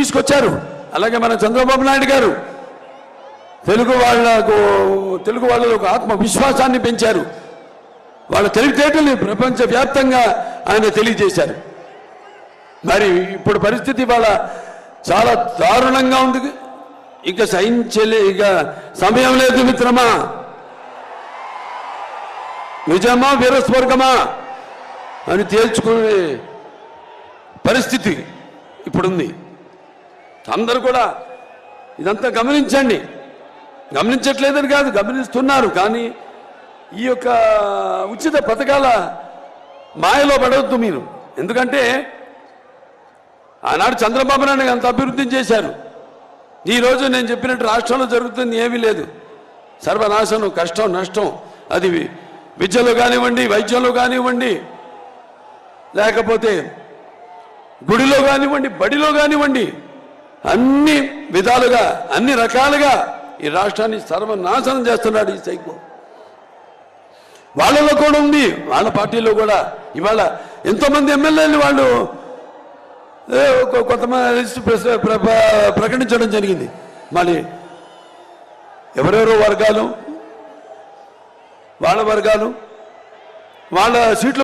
తీసుకొచ్చారు. అలాగే మన చంద్రబాబు నాయుడు గారు తెలుగు వాళ్ళలో ఒక ఆత్మవిశ్వాసాన్ని పెంచారు. వాళ్ళ తెలివితేటల్ని ప్రపంచవ్యాప్తంగా ఆయన తెలియజేశారు. మరి ఇప్పుడు పరిస్థితి వాళ్ళ చాలా దారుణంగా ఉంది. ఇక ఇక సమయం లేదు మిత్రమా. నిజమా వీరస్వర్గమా అని తేల్చుకునే పరిస్థితి ఇప్పుడుంది. అందరూ కూడా ఇదంతా గమనించండి. గమనించట్లేదని కాదు, గమనిస్తున్నారు. కానీ ఈ యొక్క ఉచిత పథకాల మాయలో పడవద్దు మీరు. ఎందుకంటే ఆనాడు చంద్రబాబు నాయుడు అంత అభివృద్ధి చేశారు. ఈరోజు నేను చెప్పినట్టు రాష్ట్రంలో జరుగుతుంది ఏమీ లేదు. సర్వనాశనం, కష్టం, నష్టం. అది విద్యలో కానివ్వండి, వైద్యంలో కానివ్వండి, లేకపోతే గుడిలో కానివ్వండి, బడిలో కానివ్వండి, అన్ని విధాలుగా అన్ని రకాలుగా ఈ రాష్ట్రాన్ని సర్వనాశనం చేస్తున్నాడు ఈ సైకో. వాళ్ళలో కూడా ఉంది, వాళ్ళ పార్టీలో కూడా. ఇవాళ ఎంతోమంది ఎమ్మెల్యేలు వాళ్ళు కొంతమంది లిస్టు ప్రకటించడం జరిగింది. మళ్ళీ ఎవరెవరో వర్గాలు వాళ్ళ సీట్లు